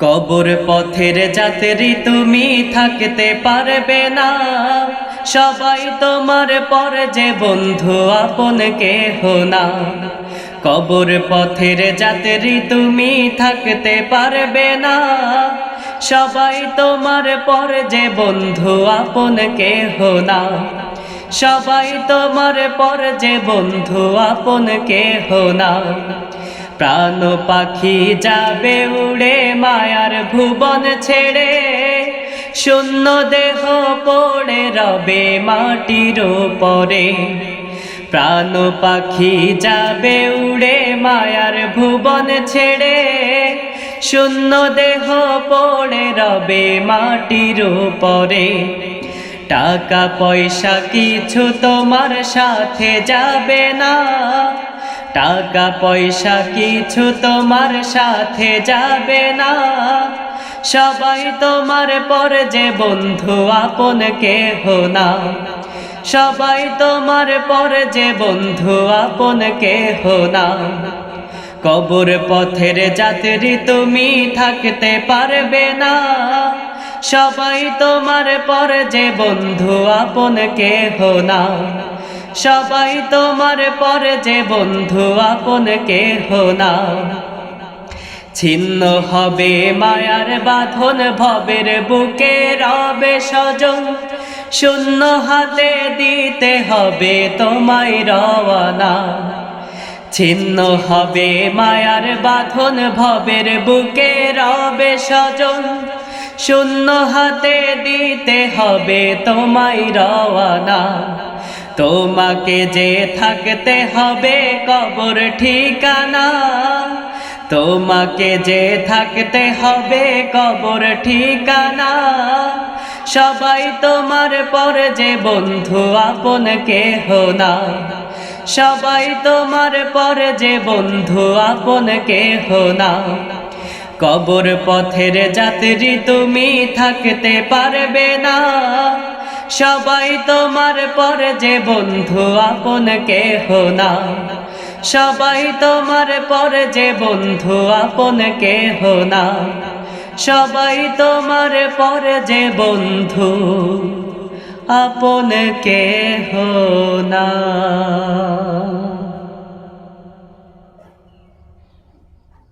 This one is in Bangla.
কবর পথের যাত্রী তুমি থাকতে পারবে না, সবাই তোমার পর যে বন্ধু আপন কেহ না। কবর পথের যাত্রী তুমি থাকতে পারবে না, সবাই তোমার পর যে বন্ধু আপন কেহ না। সবাই তোমার পর যে বন্ধু আপন কেহ না। প্রাণ পাখি যাবে উড়ে মায়ার ভুবন ছেড়ে, শূন্য দেহ পড়ে রবে মাটির পরে। প্রাণ পাখি যাবে উড়ে মায়ার ভুবন ছেড়ে, শূন্য দেহ পড়ে রবে মাটির পরে। টাকা পয়সা কিছু তোমার সাথে যাবে না, টাকা পয়সা কিছু তোমার সাথে যাবে না। সবাই তোমার পর যে বন্ধু আপন কেহ না। সবাই তোমার পর যে বন্ধু আপন কেহ না। কবর পথের যাত্রী তুমি থাকতে পারবে না, সবাই তোমার পর যে বন্ধু আপন কেহ না। সবাই তোমার পর যে বন্ধু আপন কেহ না। ছিন্ন হবে মায়ার বাঁধন ভবের বুকে রবে স্বজন, শূন্য হাতে দিতে হবে তোমায় রওয়ানা। ছিন্ন হবে মায়ার বাঁধন ভবের বুকে রবে স্বজন, শূন্য হাতে দিতে হবে তোমায় রওয়ানা। তোমাকে যে থাকতে হবে কবর ঠিকানা, তোমাকে যে থাকতে হবে কবর ঠিকানা। সবাই তোমার পর যে বন্ধু আপন কেহ না। সবাই তোমার পর যে বন্ধু আপন কেহ না। কবর পথের যাত্রী তুমি থাকতে পারবে না, সবাই তোমার পর যে বন্ধু আপন কেহ না। সবাই তোমার পর যে বন্ধু আপন কেহ না। সবাই তোমার পর যে বন্ধু আপন কেহ না।